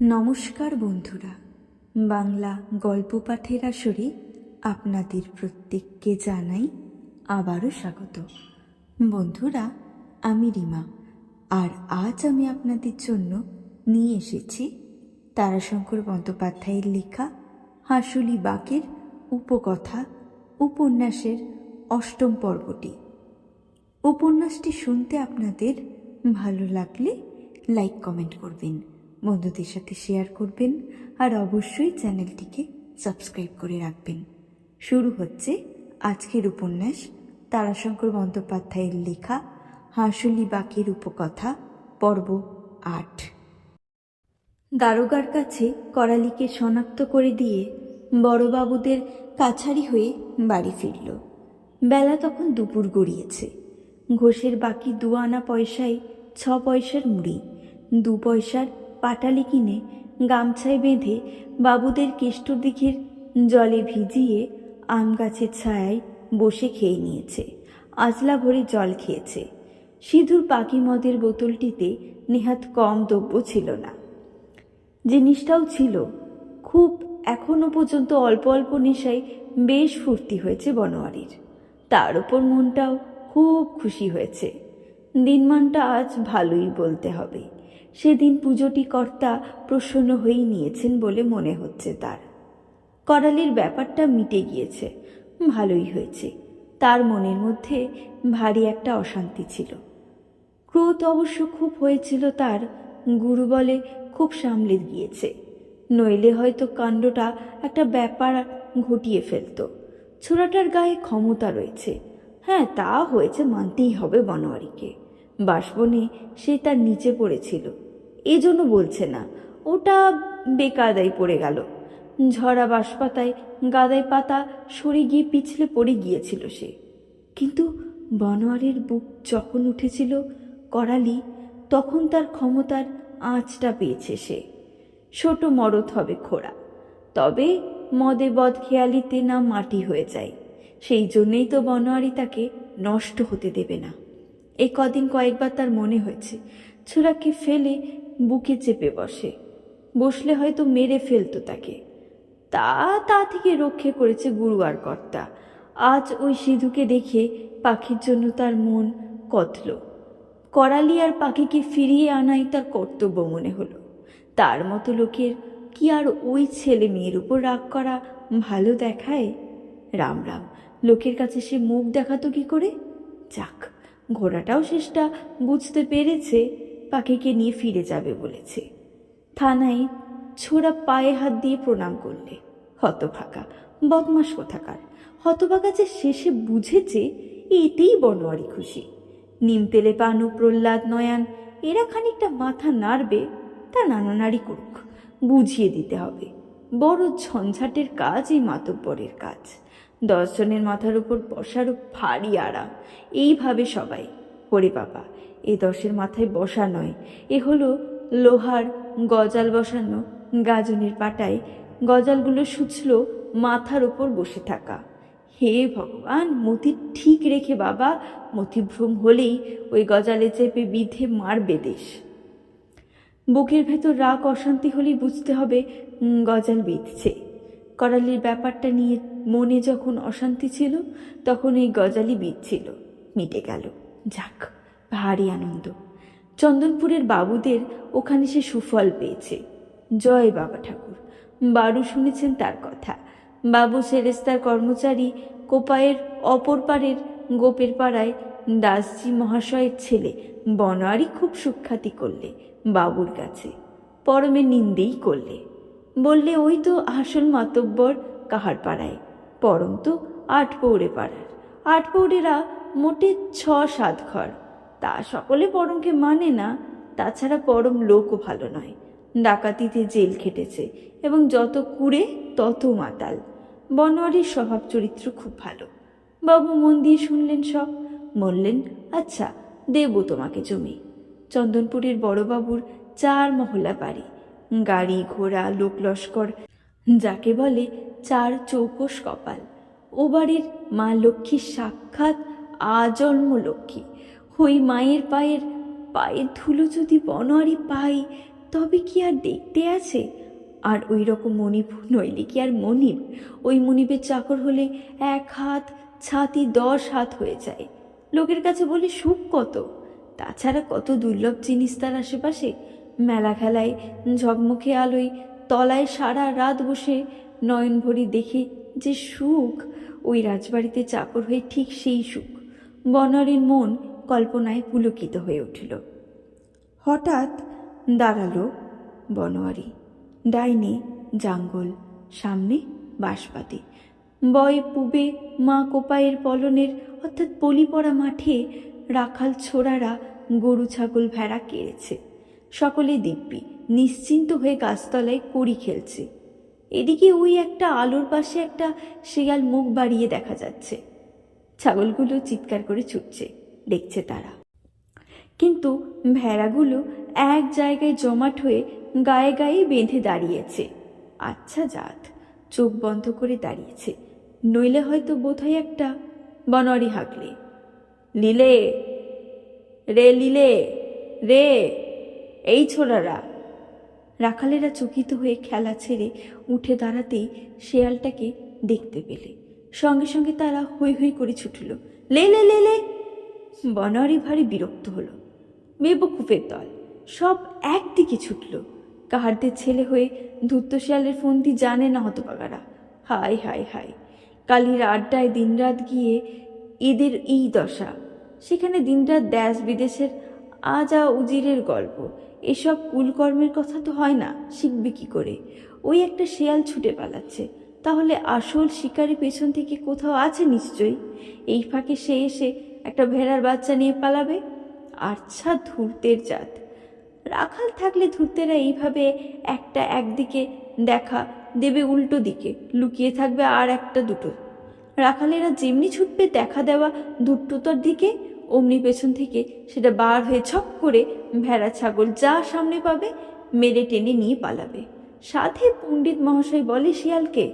নমস্কার বন্ধুরা, বাংলা গল্প পাঠের আসরে আপনাদের প্রত্যেককে জানাই আবারও স্বাগত। বন্ধুরা, আমি রিমা, আর আজ আমি আপনাদের জন্য নিয়ে এসেছি তারাশঙ্কর বন্দ্যোপাধ্যায়ের লেখা হাঁসুলি বাঁকের উপকথা উপন্যাসের ৮ম পর্বটি। উপন্যাসটি শুনতে আপনাদের ভালো লাগলে লাইক কমেন্ট করবেন, বন্ধুদের সাথে শেয়ার করবেন, আর অবশ্যই চ্যানেলটিকে সাবস্ক্রাইব করে রাখবেন। শুরু হচ্ছে আজকের উপন্যাস তারাশঙ্কর বন্দ্যোপাধ্যায়ের লেখা হাঁসুলি বাঁকের উপকথা পর্ব ৮। দারোগার কাছে করালিকে শনাক্ত করে দিয়ে বড়বাবুদের কাছারি হয়ে বাড়ি ফিরল। বেলা তখন দুপুর গড়িয়েছে। ঘোষের বাকি 2 আনা পয়সায় 6 পয়সার মুড়ি, 2 পয়সার পাটালি কিনে গামছায় বেঁধে বাবুদের কেষ্টদিঘির জলে ভিজিয়ে আম গাছের ছায়ায় বসে খেয়ে নিয়েছে। আজলা ভরে জল খেয়েছে। সিধুর পাকি মদের বোতলটিতে নেহাত কম দ্রব্য ছিল না। জিনিসটাও ছিল খুব, এখনো পর্যন্ত অল্প অল্প নেশায় বেশ ফুর্তি হয়েছে বনোয়ারির। তার ওপর মনটাও খুব খুশি হয়েছে। দিনমানটা আজ ভালোই বলতে হবে। সেদিন পুজোটি কর্তা প্রসন্ন হয়েই নিয়েছেন বলে মনে হচ্ছে তার। করালির ব্যাপারটা মিটে গিয়েছে, ভালোই হয়েছে। তার মনের মধ্যে ভারী একটা অশান্তি ছিল। ক্রোধ অবশ্য খুব হয়েছিল তার, গুরু বলে খুব সামলে গিয়েছে, নইলে হয়তো কাণ্ডটা একটা ব্যাপার ঘটিয়ে ফেলত। ছোড়াটার গায়ে ক্ষমতা রয়েছে, হ্যাঁ তা হয়েছে মানতেই হবে বনোয়ারিকে। বাসবনে সে তার নিচে পড়েছিল, এজন্য বলছে না, ওটা বেকায়দায় পড়ে গেল। ঝরা বাঁশপাতায় গাদায় পাতা সরে গিয়ে পিছলে পড়ে গিয়েছিল সে। কিন্তু বনোয়ারির বুক যখন উঠেছিল করালি, তখন তার ক্ষমতার আঁচটা পেয়েছে সে। ছোট মরদ হবে খোড়া, তবে মদে বদ খেয়ালিতে না মাটি হয়ে যায়। সেই জন্যেই তো বনোয়ারি তাকে নষ্ট হতে দেবে না। এই কদিন কয়েকবার তার মনে হয়েছে ছোড়াকে ফেলে বুকে চেপে বসলে হয়তো মেরে ফেলতো তাকে। তা থেকে রক্ষে করেছে গুরু আর কর্তা। আজ ওই সিধুকে দেখে পাখির জন্য তার মন কতল। করালি আর পাখিকে ফিরিয়ে আনাই তার কর্তব্য মনে হলো। তার মতো লোকের কি আর ওই ছেলে মেয়ের উপর রাগ করা ভালো দেখায়? রাম রাম, লোকের কাছে সে মুখ দেখাতো কি করে? যাক, ঘোড়াটাও শেষটা বুঝতে পেরেছে, পাখিকে নিয়ে ফিরে যাবে বলেছে। থানায় ছোড়া পায়ে হাত দিয়ে প্রণাম করলে। হতভাগা, বদমাস কোথাকার। হতভাগা যে শেষে বুঝেছে এতেই বনোয়ারি খুশি। নিমতেলে পানু, প্রহ্লাদ, নয়ান এরা খানিকটা মাথা নাড়বে, তা নাড়ানাড়ি করুক, বুঝিয়ে দিতে হবে। বড় ঝঞ্ঝাটের কাজ এই মাতব্বরের কাজ। 10 জনের মাথার উপর বসারও ভারী আরাম। এইভাবে সবাই, ওরে বাবা, এ 10-এর মাথায় বসা নয়, এ হলো লোহার গজাল বসানো গাজনের পাটায় গজালগুলো সুচল মাথার উপর বসে থাকা। হে ভগবান, মতি ঠিক রেখে বাবা, মতিভ্রম হলেই ওই গজালে চেপে বিধে মারবে দেশ। বুকের ভেতর রাগ অশান্তি হলেই বুঝতে হবে গজাল বিঁধছে। করালির ব্যাপারটা নিয়ে মনে যখন অশান্তি ছিল, তখন এই গজালই বিঁধছিল। মিটে গেল, যাক, ভারী আনন্দ। চন্দনপুরের বাবুদের ওখানে সে সুফল পেয়েছে। জয় বাবা ঠাকুর। বারু শুনেছেন তার কথা। বাবু সেরেস্তার কর্মচারী, কোপায়ের অপর পারের গোপের পাড়ায় দাসজি মহাশয়ের ছেলে বনোয়ারি খুব সুখ্যাতি করলে বাবুর কাছে, পরমে নিন্দেই করলে। বললে ওই তো আসল মাতব্বর কাহার পাড়ায়, পরম তো 8 পৌরে পাড়ার। 8 পৌরেরা মোটে 6-7 ঘর, তা সকলে পরমকে মানে না। তাছাড়া পরম লোকও ভালো নয়, ডাকাতিতে জেল খেটেছে এবং যত কুড়ে তত মাতাল। বনোয়ারির স্বভাব চরিত্র খুব ভালো। বাবু মন দিয়ে শুনলেন সব, বললেন আচ্ছা দেব তোমাকে জমি। চন্দনপুরের বড়বাবুর 4 মহলা বাড়ি, গাড়ি ঘোড়া লোক লস্কর, যাকে বলে 4 চৌকস কপাল। ও বাড়ির মা লক্ষ্মী সাক্ষাৎ আজন্ম লক্ষ্মী। ওই মায়ের পায়ের ধুলো যদি বনোয়ারি পাই, তবে কি আর দেখতে আছে? আর ওই রকম মনিব নইলে কি আর মনিব? ওই মনিবের চাকর হলে 1 হাত ছাতি 10 হাত হয়ে যায়। লোকের কাছে বলে সুখ কত, তাছাড়া কত দুর্লভ জিনিস তার আশেপাশে। মেলা খেলায় ঝকমকে আলোয় তলায় সারা রাত বসে নয়ন ভরি দেখে যে সুখ, ওই রাজবাড়িতে চাকর হয়ে ঠিক সেই সুখ। বনোয়ারির মন কল্পনায় পুলকিত হয়ে উঠল। হঠাৎ দাঁড়ালো বনোয়ারি। ডাইনে জাঙ্গল, সামনে বাঁশপাতি। বয়ে পূবে মা কোপায়ের পলনের অর্থাৎ পলি পড়া মাঠে রাখাল ছোড়ারা গরু ছাগল ভেড়া কেড়েছে। সকলে দিব্যি নিশ্চিন্ত হয়ে গাছতলায় কড়ি খেলছে। এদিকে ওই একটা আলোর পাশে একটা শেয়াল মুখ বাড়িয়ে দেখা যাচ্ছে। ছাগলগুলো চিৎকার করে ছুটছে, দেখছে তারা। কিন্তু ভেড়াগুলো এক জায়গায় জমাট হয়ে গায়ে গায়ে বেঁধে দাঁড়িয়েছে। আচ্ছা জাত, চোখ বন্ধ করে দাঁড়িয়েছে, নইলে হয়তো বোধহয় একটা। বনোয়ারি হাঁকলে, লিলে রে, লিলে রে, এই ছোড়ারা। রাখালেরা চকিত হয়ে খেলা ছেড়ে উঠে দাঁড়াতেই শেয়ালটাকে দেখতে পেলে সঙ্গে সঙ্গে তারা হৈ হৈ করে ছুটল, লে লে লে লে। বনোয়ারি ভারী বিরক্ত হলো। বেবকুফের দল, সব একদিকে ছুটল। কাহারদের ছেলে হয়ে ধূর্ত শিয়ালের ফন্দি জানে না হতপাগারা। হায় হায় হায়, কালির আড্ডায় দিনরাত গিয়ে এদের এই দশা। সেখানে দিনরাত দেশ বিদেশের আজা উজিরের গল্প। এসব কুলকর্মের কথা তো হয় না, শিখবে কি করে? ওই একটা শেয়াল ছুটে পালাচ্ছে, তাহলে আসল শিকারি পেছন থেকে কোথাও আছে নিশ্চয়ই। এই ফাঁকে সে এসে একটা ভেড়ার বাচ্চা নিয়ে পালাবে। আচ্ছা ধূর্তের জাত! রাখাল থাকলে ধূর্তেরা এইভাবে একটা একদিকে দেখা দেবে, উল্টো দিকে লুকিয়ে থাকবে আর একটা দুটো। রাখালেরা যেমনি ছুটবে দেখা দেওয়া ধূর্ততার দিকে, অমনি পেছন থেকে সেটা বার হয়ে ছক করে ভেড়া ছাগল যা সামনে পাবে মেরে টেনে নিয়ে পালাবে। সাথে পণ্ডিত মহাশয় বলে শিয়ালকে।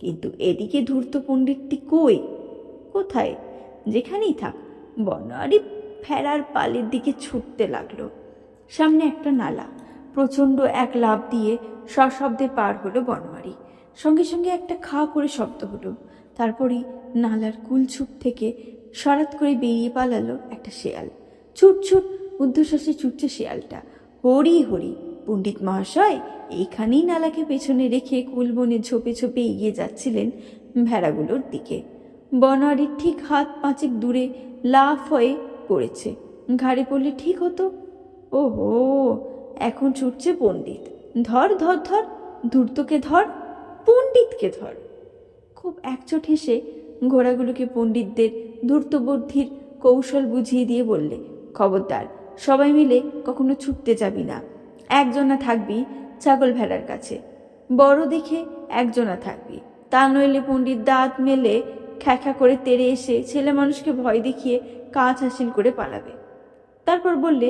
কিন্তু এদিকে ধূর্ত পণ্ডিতটি কই? কোথায়? যেখানেই থাক, বনোয়ারি ফেরার পালের দিকে ছুটতে লাগলো। সামনে একটা নালা, প্রচণ্ড এক লাফ দিয়ে সশব্দে পার হলো বনোয়ারি। সঙ্গে সঙ্গে একটা খা করে শব্দ হলো। তারপরই নালার কুলছুপ থেকে সরাত করে বেরিয়ে পালালো একটা শেয়াল। ছুট ছুট ঊর্ধ্বশ্বাসে ছুটছে শেয়ালটা। হরি হরি, পণ্ডিত মহাশয় এইখানেই নালাকে পেছনে রেখে কুলবনে ঝোপে ঝোপে এগিয়ে যাচ্ছিলেন ভেড়াগুলোর দিকে। বনোয়ারির ঠিক হাত 5 দূরে লাফ হয়ে পড়েছে। ঘাড়ে পড়লে ঠিক হতো। ওহো, এখন ছুটছে পণ্ডিত। ধর ধর ধর, ধূর্তকে ধর, পণ্ডিতকে ধর। খুব একচোট হেসে ঘোড়াগুলোকে পণ্ডিতদের ধূর্তবুদ্ধির কৌশল বুঝিয়ে দিয়ে বললে, খবরদার, সবাই মিলে কখনো ছুটতে যাবি না। একজনা থাকবি ছাগল ভেড়ার কাছে, বড় দেখে একজনা থাকবি। তা নইলে পণ্ডিত দাঁত মেলে খ্যাখ্যা করে তেড়ে এসে ছেলে মানুষকে ভয় দেখিয়ে কাজ হাসিল করে পালাবে। তারপর বললে,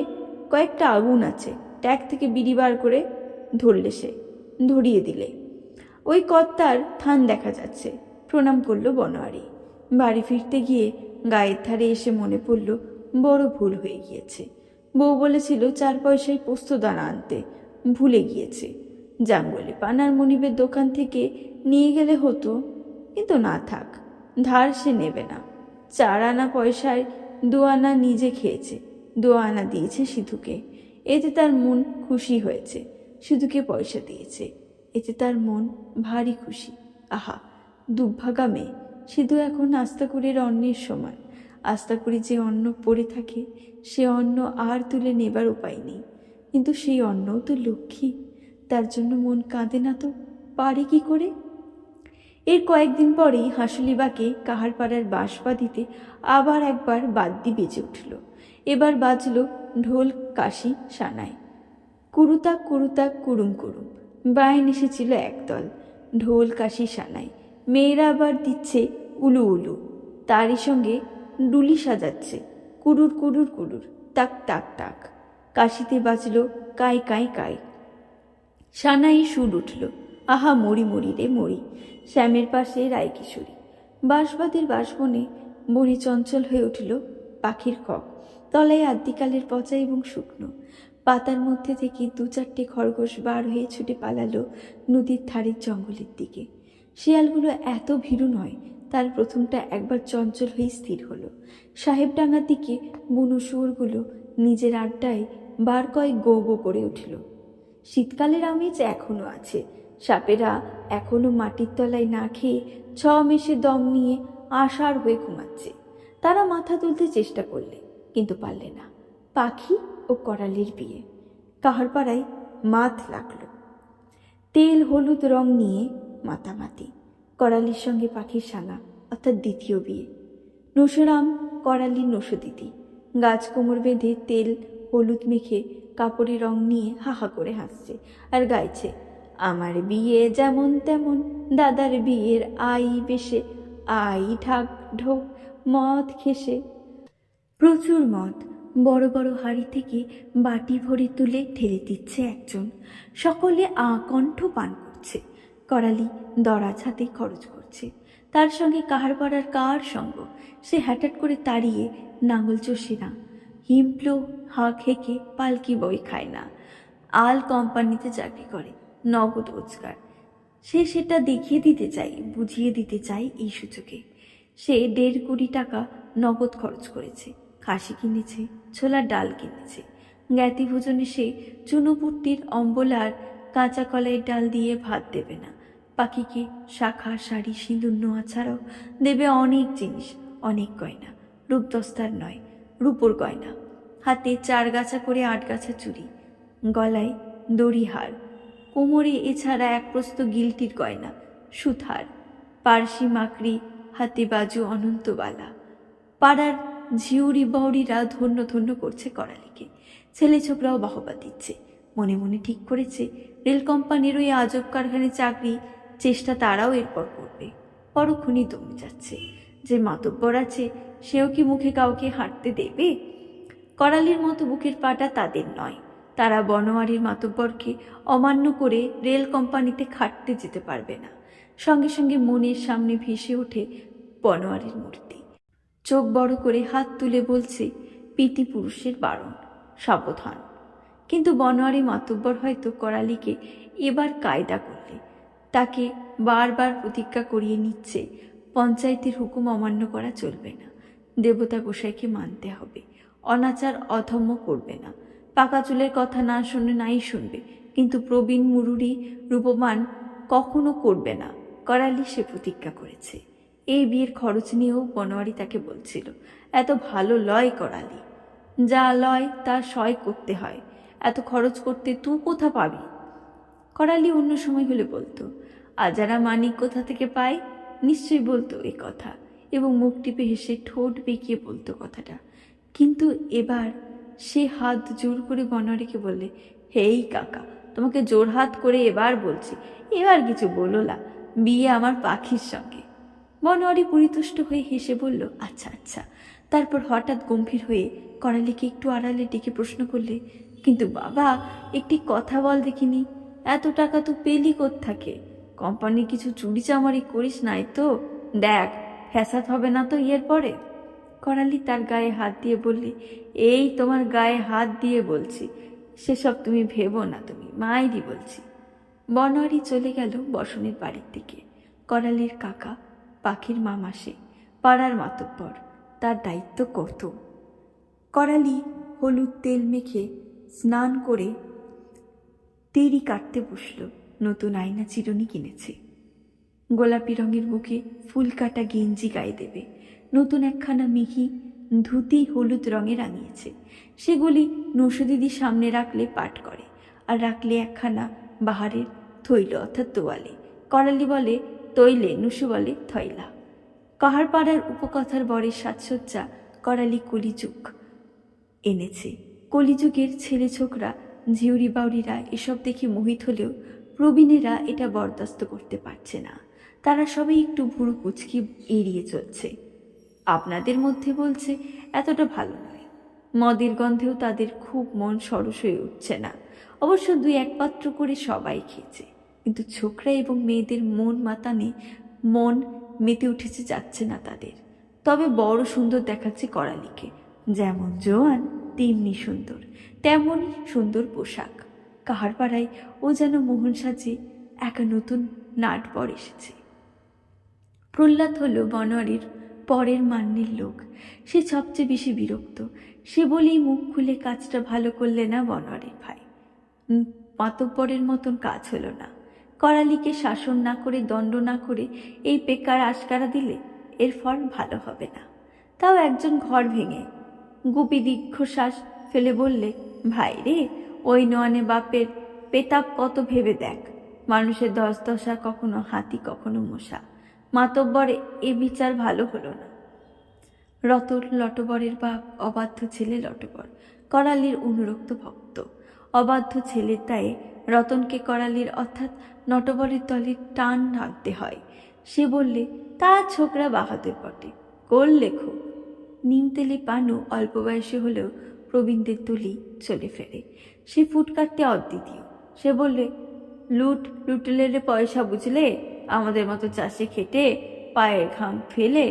কয়েকটা আগুন আছে, ট্যাগ থেকে বিড়ি বার করে ধরলে সে ধরিয়ে দিলে। ওই কর্তার থান দেখা যাচ্ছে। প্রণাম করলো বনোয়ারি। বাড়ি ফিরতে গিয়ে গায়ের ধারে এসে মনে পড়ল বড় ভুল হয়ে গিয়েছে। বউ বলেছিল 4 পয়সায় পোস্তদানা আনতে, ভুলে গিয়েছে। জাঙ্গলে পানার মনিবের দোকান থেকে নিয়ে গেলে হতো, কিন্তু না থাক, ধার সে নেবে না। 4 আনা পয়সায় 2 আনা নিজে খেয়েছে, 2 আনা দিয়েছে সিধুকে। এতে তার মন খুশি হয়েছে। সিধুকে পয়সা দিয়েছে, এতে তার মন ভারী খুশি। আহা, দুর্ভাগা মেয়ে। সিধু এখন আস্তাকুড়ির অন্নের সমান। আস্তাকুড়ি যে অন্ন পড়ে থাকে, সে অন্ন আর তুলে নেবার উপায় নেই। কিন্তু সেই অন্নও তো লক্ষ্মী, তার জন্য মন কাঁদে না তো পারে কি করে? এর কয়েকদিন পরেই হাঁসুলিবাকে কাহারপাড়ার বাঁশবাদিতে আবার একবার বাদ্যি বেজে উঠল। এবার বাজল ঢোল, কাশি, সানাই। কুরুতাক কুরুতাক কুড়ুম কুড়ুম বায়ন এসেছিল একদল। ঢোল, কাশি, সানাই। মেয়েরা আবার দিচ্ছে উলু উলু, তারই সঙ্গে ডুলি সাজাচ্ছে কুড়ুর কুড়ুর কুড়ুর, তাক তাক তাক। কাশিতে বাজল কাই কাই কাই। সানাই সুর উঠল, আহা মরি মরি রে মরি। শ্যামের পাশে রায়কিশোরী। বাঁশবাদির বাঁশবনে বনে চঞ্চল হয়ে উঠল পাখির কক। তলায় আদ্যিকালের পচা এবং শুকনো। পাতার মধ্যে থেকে 2-4টে খরগোশ বার হয়ে ছুটে পালালো নদীর ধারের জঙ্গলের দিকে। শিয়ালগুলো এত ভীরু নয়, তার প্রথমটা একবার চঞ্চল হয়ে স্থির হলো। সাহেবডাঙ্গার দিকে বুনো শুয়োরগুলো নিজের আড্ডায় বার কয়েক গো গো করে উঠল। শীতকালের আমেজ এখনো আছে। সাপেরা এখনো মাটির তলায় না খেয়ে 6 মেশে দম নিয়ে আষাঢ় হয়ে ঘুমাচ্ছে। তারা মাথা তুলতে চেষ্টা করলে কিন্তু পারলে না। পাখি ও করালির বিয়ে, কাহারপাড়ায় মাথ লাগলো। তেল হলুদ রং নিয়ে মাতামাতি। করালির সঙ্গে পাখির সানা, অর্থাৎ দ্বিতীয় বিয়ে। নসরাম করালির নসদিদি গাছ কোমর বেঁধে তেল হলুদ মেখে কাপড়ে রং নিয়ে হাহা করে হাসছে আর গাইছে, আমার বিয়ে যেমন তেমন, দাদার বিয়ের আই বেশে, আই ঢাক ঢোক মদ খেসে। প্রচুর মদ বড় বড় হাঁড়ি থেকে বাটি ভরে তুলে ঢেলে দিচ্ছে একজন। সকলে কণ্ঠ পান করছে। করালি দরাজ হাতে খরচ করছে। তার সঙ্গে কাহারপাড়ার কার সঙ্গ, সে হঠাৎ করে তাড়িয়ে নাঙল চষে না। হিমপ্লো হাঁক হেঁকে পালকি বই খায় না। আল কোম্পানিতে চাকরি করে, নগদ রোজগার। সে সেটা দেখিয়ে দিতে চাই, বুঝিয়ে দিতে চাই এই সুযোগে। সে 1.5 টাকা নগদ খরচ করেছে। খাসি কিনেছে, ছোলার ডাল কিনেছে। জ্ঞাতি ভোজনে সে চুনোপুট্টির অম্বলার কাঁচা কলাইয়ের ডাল দিয়ে ভাত দেবে না। পাখিকে শাখা শাড়ি সিঁদুর নোয়া ছাড়াও দেবে অনেক জিনিস, অনেক গয়না। রূপদস্তার নয়, রূপোর গয়না। হাতে 4 গাছা করে 8 গাছা চুড়ি, গলায় দড়িহার, কোমরে এছাড়া 1 প্রস্ত গিলটির গয়না, সুথার, পার্সি মাকড়ি, হাতে বাজু অনন্তবালা। পাড়ার ঝিউরি বউরিরা ধন্য ধন্য করছে করালিকে। ছেলে ছোকরাও বাহবা দিচ্ছে। মনে মনে ঠিক করেছে রেল কোম্পানির ওই আজব কারখানে চাকরি চেষ্টা তারাও এরপর করবে। পরক্ষণই দমে যাচ্ছে। যে মাতব্বর আছে সেও কি মুখে কাউকে হাঁটতে দেবে? করালির মতো বুকের পাটা তাদের নয়। তারা বনোয়ারির মাতব্বরকে অমান্য করে রেল কোম্পানিতে খাটতে যেতে পারবে না। সঙ্গে সঙ্গে মনের সামনে ভেসে ওঠে বনোয়ারির মূর্তি। চোখ বড় করে হাত তুলে বলছে, পিতি পুরুষের বারণ, সাবধান। কিন্তু বনোয়ারি মাতব্বর হয়তো করালিকে এবার কায়দা করলে। তাকে বারবার প্রতিজ্ঞা করিয়ে নিচ্ছে, পঞ্চায়েতের হুকুম অমান্য করা চলবে না। দেবতা গোসাইকে মানতে হবে। অনাচার অধম্য করবে না। পাকা চুলের কথা না শুনে নাই শুনবে, কিন্তু প্রবীণ মুরুরি রূপমান কখনো করবে না। করালি সে প্রতিজ্ঞা করেছে। এই বিয়ের খরচ নিয়েও বনোয়ারি তাকে বলছিল, এত ভালো লয় করালি, যা লয় তা সয় করতে হয়, এত খরচ করতে তুই কোথা পাবি? করালি অন্য সময় হলে বলতো, আজারা মানিক কোথা থেকে পায়, নিশ্চয়ই বলতো এ কথা, এবং মুখ টিপে হেসে ঠোঁট বেঁকিয়ে বলতো কথাটা। কিন্তু এবার সে হাত জোর করে বনোয়ারিকে বললে, হেই কাকা, তোমাকে জোর হাত করে এবার বলছি, এবার কিছু বলো না, বিয়ে আমার পাখির সঙ্গে। বনোয়ারি পরিতুষ্ট হয়ে হেসে বলল, আচ্ছা আচ্ছা। তারপর হঠাৎ গম্ভীর হয়ে করালিকে একটু আড়ালে ডেকে প্রশ্ন করলে, কিন্তু বাবা, একটি কথা বল দেখিনি, এত টাকা তো পেলি কোত্থেকে? কোম্পানি কিছু চুরি চামারি করিস নাই তো? দেখ, ফ্যাসাদ হবে না তো এর পরে? করালি তার গায়ে হাত দিয়ে বললে, এই তোমার গায়ে হাত দিয়ে বলছি, সেসব তুমি ভেবো না, তুমি মায়েরই বলছি। বনোয়ারি চলে গেল বসনের বাড়ির দিকে। করালির কাকা, পাখির মামা সে, পাড়ার মাতব্বর, তার দায়িত্ব কত। করালি হলুদ তেল মেখে স্নান করে তেরি কাটতে বসল। নতুন আয়না চিরুনি কিনেছে। গোলাপি রঙের বুকে ফুল কাটা গেঞ্জি গায়ে দেবে। নতুন একখানা মিহি ধুতি হলুদ রঙে রাঙিয়েছে। সেগুলি নসদিদির সামনে রাখলে পাঠ করে, আর রাখলে একখানা বাহারের থৈল অর্থাৎ তোয়ালে। করালি বলে তৈলে, নুসু বলে থয়লা। কাহার পাড়ার উপকথার বরের সাজসজ্জা করালি কলিযুগ এনেছে। কলিযুগের ছেলে ছোকরা ঝিউরি বাউরিরা এসব দেখে মোহিত হলেও প্রবীণেরা এটা বরদাস্ত করতে পারছে না। তারা সবাই একটু ভুরু কুচকি এড়িয়ে চলছে। আপনাদের মধ্যে বলছে এতটা ভালো নয়। মদের গন্ধেও তাদের খুব মন সরস হয়ে উঠছে না। অবশ্য 2-1 পাত্র করে সবাই খেয়েছে, কিন্তু ছোকরা এবং মেয়েদের মন মাতানে মন মেতে উঠেছে যাচ্ছে না তাদের। তবে বড় সুন্দর দেখাচ্ছে করালিকে, যেমন জোয়ান তেমনি সুন্দর, তেমনই সুন্দর পোশাক। কাহার পাড়ায় ও যেন মোহন সাজে একা নতুন নাট পর এসেছে। প্রহ্লাদ হলো বনোয়ারির পরের মান্যের লোক। সে সবচেয়ে বেশি বিরক্ত। সে বলেই মুখ খুলে কাজটা ভালো করলে না বনোয়ারির ভাই। মাতব্বরের মতন কাজ হলো না। করালিকে শাসন না করে, দণ্ড না করে এই পেকার আশকারা দিলে এর ফল ভালো হবে না। তাও একজন ঘর ভেঙে গুপি দীর্ঘশ্বাস ফেলে বললে, ভাই রে, ওই নয়নে বাপের পেতাব কত ভেবে দেখ। মানুষের দশদশা কখনো হাতি কখনো মশা। মাতব্বর এ বিচার ভালো হলো না। রতন লটবরের বাপ অবাধ্য ছেলে লটবর, করালির অনুরক্ত ভক্ত। অবাধ্য ছেলের দায়ে রতনকে করালির অর্থাৎ নটবরের দলে টান রাখতে হয়। সে বললে, তার ছোকরা বাহাদুর বটে, করলে খুব। নিমতেলে পানু অল্প বয়সী হলেও প্রবীণদের দলেই চলে ফেরে। সে ফুট কাটতে অদ্বিতীয়। সে বললে, লুটেলের পয়সা বুঝলে, আমাদের মতো চাষে খেটে পায়ের ঘাম ফেলে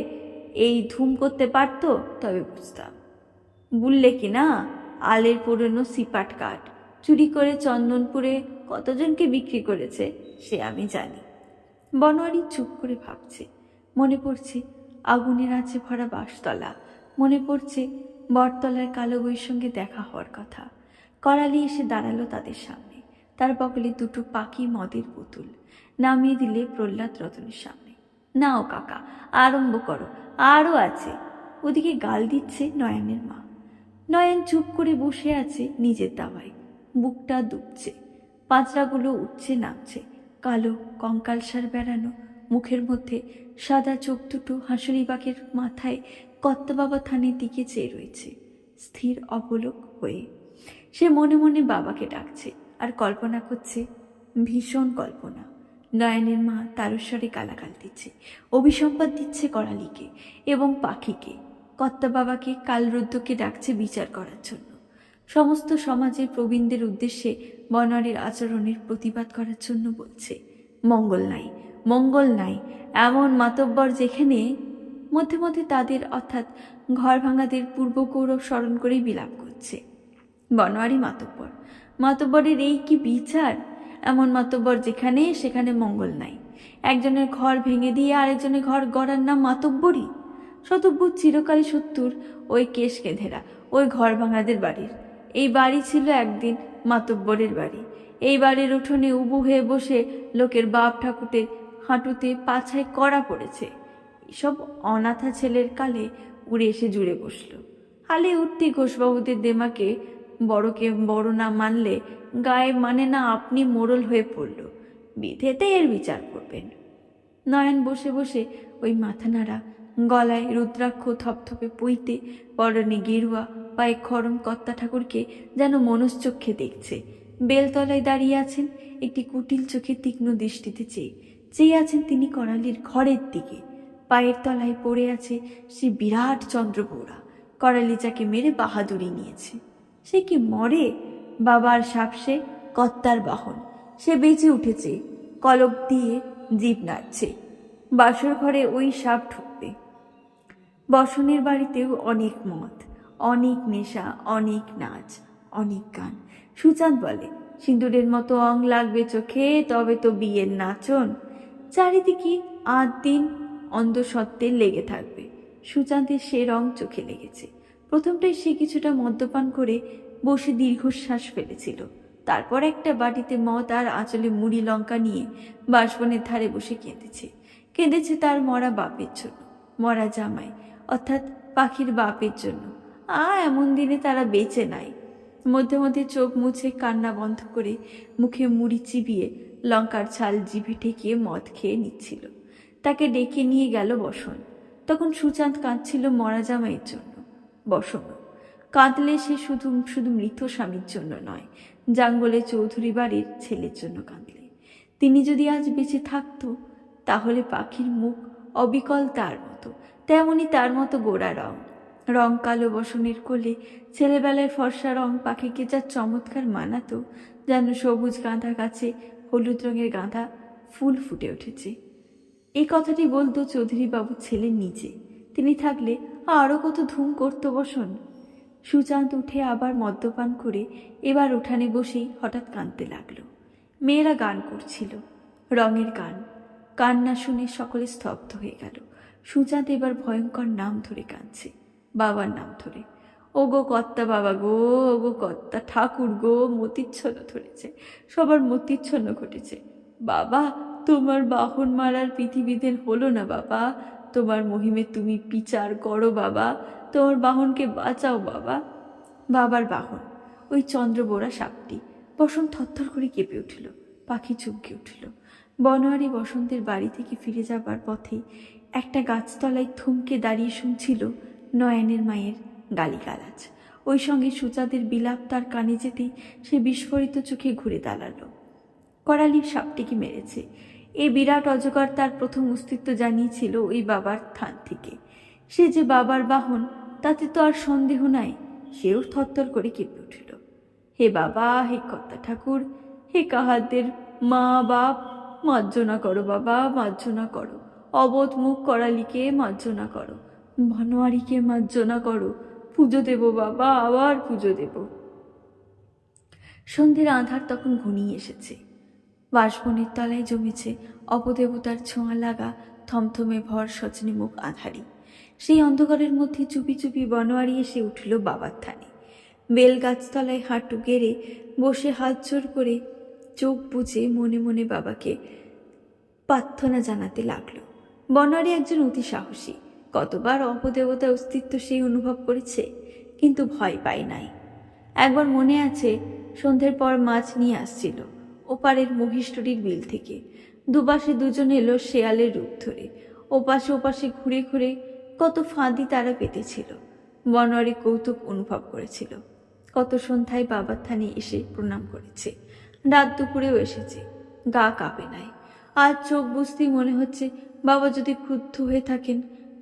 এই ধুম করতে পারতো তবে বুঝতাম। বললে কি না, আলের পুরনো সিপাট কাঠ চুরি করে চন্দনপুরে কতজনকে বিক্রি করেছে সে আমি জানি। বনোয়ারি চুপ করে ভাবছে। মনে পড়ছে আগুনের আঁচে ভরা বাঁশতলা, মনে পড়ছে বটতলার কালো বইয়ের সঙ্গে দেখা হওয়ার কথা। করালি এসে দাঁড়ালো তাদের সামনে। তার বগলে দুটো পাকি মদের বোতল নামিয়ে দিলে প্রহ্লাদ রতনের সামনে। নাও কাকা, আরম্ভ করো, আরও আছে। ওদিকে গাল দিচ্ছে নয়নের মা। নয়ন চুপ করে বসে আছে নিজের দাওয়ায়, বুকটা দুবছে, পাঁচড়াগুলো উঠছে নামছে। কালো কঙ্কালসার বেড়ানো মুখের মধ্যে সাদা চোখ দুটো হাঁসুরিবাগের মাথায় কর্তাবাবা থানের দিকে চেয়ে রয়েছে স্থির অপলক হয়ে। সে মনে মনে বাবাকে ডাকছে আর কল্পনা করছে, ভীষণ কল্পনা। নয়নের মা তারস্বরে গালাগাল দিচ্ছে, অভিসম্পাদ দিচ্ছে করালিকে এবং পাখিকে। কর্তা বাবাকে কালরুদ্রকে ডাকছে বিচার করার জন্য। সমস্ত সমাজের প্রবীণদের উদ্দেশ্যে বনোয়ারির আচরণের প্রতিবাদ করার জন্য বলছে, মঙ্গল নাই, মঙ্গল নাই। এমন মাতব্বর যেখানে মধ্যে মধ্যে তাদের অর্থাৎ ঘর ভাঙাদের পূর্ব গৌরব স্মরণ করেই বিলাপ করছে। বনোয়ারি মাতব্বর, মাতব্বরের এই কি বিচার! এমন মাতব্বর যেখানে সেখানে মঙ্গল নাই। একজনের ঘর ভেঙে দিয়ে আরেকজনের ঘর গড়ার নাম মাতব্বরই। শতব্বর চিরকালই সত্তর ওই কেশ কেঁধেরা ওই ঘর ভাঙাদের বাড়ির। এই বাড়ি ছিল একদিন মাতব্বরের বাড়ি। এই বাড়ির উঠোনে উবু হয়ে বসে লোকের বাপ ঠাকুরের হাঁটুতে পাছায় কড়া পড়েছে। এসব অনাথা ছেলের কালে উড়ে এসে জুড়ে বসল। হালে উঠতে ঘোষবাবুদের দেমাকে বড়কে বড় না মানলে গায়ে মানে না আপনি মোড়ল হয়ে পড়ল। বিধেতে এর বিচার করবেন। নয়ন বসে বসে ওই মাথা নাড়া, গলায় রুদ্রাক্ষ থপথপে পইতে, পরনে গেরুয়া, পায়ে খড়ম কর্তা ঠাকুরকে যেন মনশ্চক্ষে দেখছে। বেলতলায় দাঁড়িয়ে আছেন, একটি কুটিল চোখে তীক্ষ্ণ দৃষ্টিতে চেয়ে আছেন তিনি করালির ঘরের দিকে। পায়ের তলায় পড়ে আছে সে বিরাট চন্দ্রপৌড়া। করালি যাকে মেরে বাহাদুরি নিয়েছে। সে কি মরে? বাবার সাপসে কর্তার বাহন। সে বেঁচে উঠেছে, কলক দিয়ে জিভ নাড়ছে। বাসর ঘরে ওই সাপ ঢুকবে। বসনের বাড়িতেও অনেক মদ, অনেক নেশা, অনেক নাচ, অনেক গান। সুচাঁদ বলে, সিঁদুরের মতো অং লাগবে চোখে, তবে তো বিয়ের নাচন। চারিদিকে ৮ দিন অন্ধসত্ত্বে লেগে থাকবে। সুচাঁদের সে রং চোখে লেগেছে। প্রথমটাই সে কিছুটা মদ্যপান করে বসে দীর্ঘশ্বাস ফেলেছিল। তারপর একটা বাটিতে মদ আর আঁচলে মুড়ি লঙ্কা নিয়ে বাঁশবনের ধারে বসে কেঁদেছে তার মরা বাপের জন্য, মরা জামাই অর্থাৎ পাখির বাপের জন্য। এমন দিনে তারা বেঁচে নাই। মধ্যে মধ্যে চোখ মুছে কান্না বন্ধ করে মুখে মুড়ি চিবিয়ে লঙ্কার ছাল জিভে ঠেকিয়ে মদ খেয়ে নিচ্ছিল। তাকে ডেকে নিয়ে গেল বসন। তখন সুচাঁদ কাঁদছিল মরা জামাইয়ের জন্য। বসন কাঁদলে সে শুধু মৃত স্বামীর জন্য নয়, জাঙ্গলে চৌধুরী বাড়ির ছেলের জন্য কাঁদলে। তিনি যদি আজ বেঁচে থাকতো তাহলে পাখির মুখ অবিকল তার মতো, তেমনি তার মতো গোড়া রং কালো বসনের কোলে ছেলেবেলায় ফর্সা রং পাখিকে যা চমৎকার মানাতো, যেন সবুজ গাঁদা গাছে হলুদ রঙের গাঁদা ফুল ফুটে উঠেছে। এই কথাটি বলতো চৌধুরী বাবুর ছেলে নিজে। তিনি থাকলে আরও কত ধুম করতো বসন। সুচাঁদ উঠে আবার মদ্যপান করে এবার উঠানে বসেই হঠাৎ কাঁদতে লাগলো। মেয়েরা গান করছিল, রঙের গান। কান্না শুনে সকলে স্তব্ধ হয়ে গেল। সুচাঁদ এবার ভয়ঙ্কর নাম ধরে কাঁদছে, বাবার নাম ধরে। ও গো কর্তা বাবা গো, ও গো কর্তা ঠাকুর গো, মতিচ্ছন্ন ধরেছে, সবার মতিচ্ছন্ন ঘটেছে। বাবা, তোমার বাহন মারার পৃথিবীদের হলো না বাবা, তোমার মহিমে তুমি বিচার করো বাবা, তোমার বাহনকে বাঁচাও বাবা। বাবার বাহন ওই চন্দ্রবোরা সাপটি। বসন্ত থরথর করে কেঁপে উঠল, পাখি চমকে উঠল। বনোয়ারি বসন্তের বাড়ি থেকে ফিরে যাবার পথে একটা গাছতলায় থমকে দাঁড়িয়ে শুনছিল নয়নের মায়ের গালিগালাজ। ওই সঙ্গে সুচাঁদের বিলাপ তার কানে যেতেই সে বিস্ফোরিত চোখে ঘুরে দাঁড়ালো। করালির সাপটিকে মেরেছে। এই বিরাট অজগর তার প্রথম অস্তিত্ব জানিয়েছিল ওই বাবার থান থেকে। সে যে বাবার বাহন তাতে তো আর সন্দেহ নাই। সেও থরথর করে কেঁপে উঠল। হে বাবা, হে কর্তা ঠাকুর, হে কাহাদের মা বাপ, মার্জনা করো বাবা, মার্জনা করো। অবোধ মুখ করালিকে মার্জনা করো, বনোয়ারিকে মার্জনা করো। পুজো দেব বাবা, আবার পুজো দেব। সন্ধ্যের আঁধার তখন ঘনিয়ে এসেছে। বাঁশবনের তলায় জমেছে অপদেবতার ছোঁয়া লাগা থমথমে ভর সজনে মুখ আঁধারি। সেই অন্ধকারের মধ্যে চুপি চুপি বনোয়ারি এসে উঠল বাবার থানে। বেল গাছতলায় হাঁটু গেড়ে বসে হাত জোর করে চোখ বুজে মনে মনে বাবাকে প্রার্থনা জানাতে লাগলো। বনোয়ারি একজন অতি সাহসী। কতবার অপদেবতার অস্তিত্ব সেই অনুভব করেছে, কিন্তু ভয় পায় নাই। একবার মনে আছে, সন্ধ্যের পর মাছ নিয়ে আসছিল ওপারের মহিষ্টরীর বিল থেকে। দুপাশে দুজন এলো শেয়ালের রূপ ধরে। ওপাশে ওপাশে ঘুরে ঘুরে কত ফাঁদি তারা পেতেছিল। বনোয়ারি কৌতুক অনুভব করেছিল। কত সন্ধ্যায় বাবার থানে এসে প্রণাম করেছে, রাত দুপুরেও এসেছে, গা কাঁপে নাই। আজ চোখ বুঝতেই মনে হচ্ছে বাবা যদি ক্রুদ্ধ হয়ে থাকেন,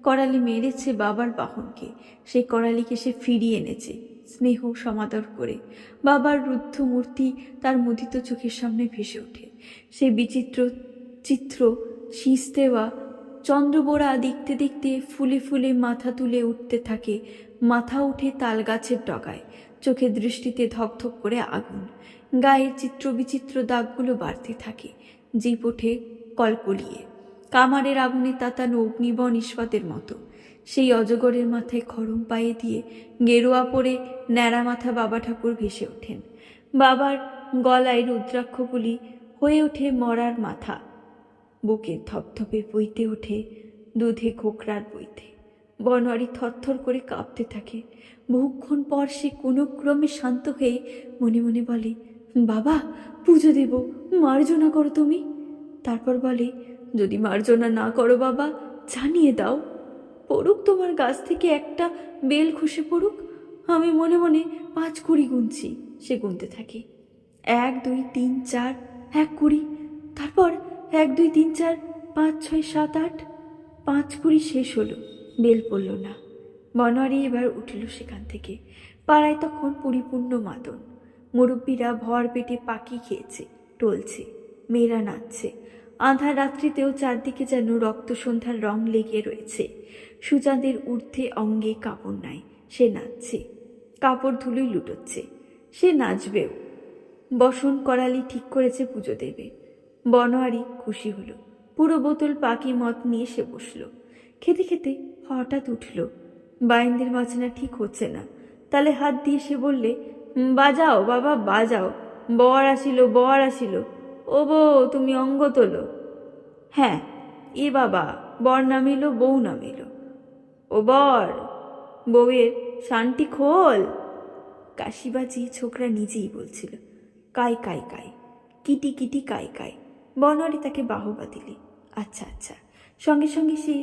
করালি মেরেছে বাবার বাহনকে, সেই করালিকে সে ফিরিয়ে এনেছে স্নেহ সমাদর করে। বাবার রুদ্ধ মূর্তি তার মুদিত চোখের সামনে ভেসে ওঠে। সে বিচিত্র চিত্র শীষ দেওয়া চন্দ্রবোরা দেখতে দেখতে ফুলে ফুলে মাথা তুলে উঠতে থাকে। মাথা উঠে তাল গাছের ডগায়, চোখের দৃষ্টিতে ধকধক করে আগুন। গায়ের চিত্র বিচিত্র দাগগুলো বাড়তে থাকে, জিভ ওঠে কলকলিয়ে, কামারের আগুনে তাতানো অগ্নিবন ইস্পাতের মতো। সেই অজগরের মাথায় খড়ম পায়ে দিয়ে গেরুয়া পরে ন্যাড়া মাথা বাবা ঠাকুর ভেসে ওঠেন। বাবার গলায় রুদ্রাক্ষগুলি হয়ে ওঠে মরার মাথা। বুকের ধপধপে বইতে ওঠে দুধে খোকরার বইতে। বনোয়ারি থরথর করে কাঁপতে থাকে। বহুক্ষণ পর সে কোনো ক্রমে শান্ত হয়ে মনে মনে বলে, বাবা, পুজো দেব, মার্জনা করো তুমি। তারপর বলে, যদি মার্জনা না করো বাবা, জানিয়ে দাও, পড়ুক তোমার গাছ থেকে একটা বেল খসে পড়ুক। আমি মনে মনে 5 কুড়ি গুনছি। সে গুনতে থাকে, 1 2 3 4, 1 কুড়ি। তারপর 1 2 3 4 5 6 7 8, 5 কুড়ি শেষ হলো, বেল পড়ল না। বনোয়ারি এবার উঠল সেখান থেকে। পাড়ায় তখন পরিপূর্ণ মাদন। মুরব্বীরা ভর পেটে পাকি খেয়েছে, টলছে, মেয়েরা নাচছে। আঁধার রাত্রিতেও চারদিকে যেন রক্ত সন্ধ্যার রং লেগে রয়েছে। সুচাঁদের ঊর্ধ্বে অঙ্গে কাপড় নাই, সে নাচছে, কাপড় ধুলোই লুটোচ্ছে। সে নাচবেও। বসন করালি ঠিক করেছে পুজো দেবে। বনোয়ারি খুশি হলো। পুরো বোতল পাকি মদ নিয়ে সে বসল। খেতে খেতে হঠাৎ উঠল, বাইন্দের বাজনা ঠিক হচ্ছে না। তালে হাত দিয়ে সে বললে, বাজাও বাবা, বাজাও, বর আসিল, বর আসিল। ও বউ, তুমি অঙ্গ তোলো। হ্যাঁ, এ বাবা, বর নামিল, বউ নামিল। ও বর, বউয়ের শানটি খোল। কাশিবাজি ছোকরা নিজেই বলছিল, কাই কাই কাই, কিটি কিটি কাই কাই। বনোয়ারি তাকে বাহবা দিলে, আচ্ছা আচ্ছা। সঙ্গে সঙ্গে সে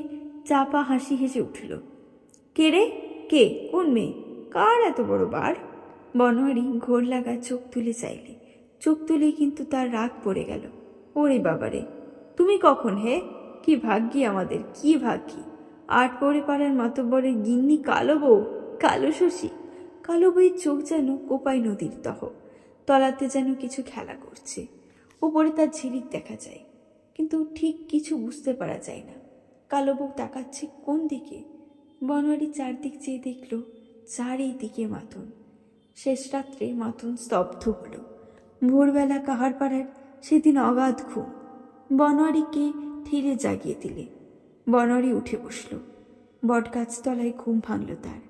চাপা হাসি হেসে উঠল। কে রে, কে, কোন মেয়ে, কার এত বড় বার? বনোয়ারি ঘোর লাগা চোখ তুলে চাইলে, চোখ তুলেই কিন্তু তার রাগ পড়ে গেল। ওরে বাবারে, তুমি কখন হে? কি ভাগ্যি আমাদের, কি ভাগ্যি! 8 পরে পাড়ার মাতব্বরের গিন্নি কালো বউ, কালো শশী। কালো বইয়ের চোখ যেন কোপাই নদীর দহ, তলাতে যেন কিছু খেলা করছে। ওপরে তার ঝিলিক দেখা যায়, কিন্তু ঠিক কিছু বুঝতে পারা যায় না। কালো বউ তাকাচ্ছে কোন দিকে? বনোয়ারি চারদিক চেয়ে দেখল, চারিদিকে মাথন। শেষ রাত্রে মাথন স্তব্ধ হলো। ভোরবেলা কাহারপাড়ার সেদিন অগাধ ঘুম। বনোয়ারিকে ধীরে জাগিয়ে দিলে। বনোয়ারি উঠে বসল। বটগাছতলায় ঘুম ভাঙল তার।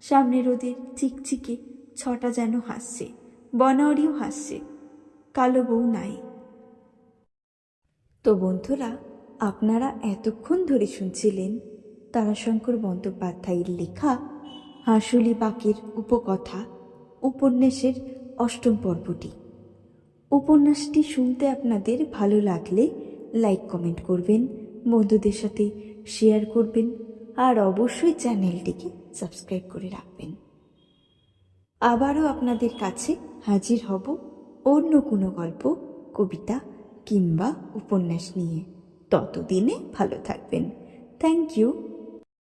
সামনে রোদের চিকচিকে ছটা যেন হাসছে, বনোয়ারিও হাসছে। কালো বউ নাই। তো বন্ধুরা, আপনারা এতক্ষণ ধরে শুনছিলেন তারাশঙ্কর বন্দ্যোপাধ্যায়ের লেখা হাঁসুলি বাঁকের উপকথা উপন্যাসের ৮ম পর্বটি। উপন্যাসটি শুনতে আপনাদের ভালো লাগলে লাইক কমেন্ট করবেন, বন্ধুদের সাথে শেয়ার করবেন, আর অবশ্যই চ্যানেলটিকে সাবস্ক্রাইব করে রাখবেন। আবারও আপনাদের কাছে হাজির হব অন্য কোনো গল্প, কবিতা কিংবা উপন্যাস নিয়ে। ততদিনে ভালো থাকবেন। Thank you.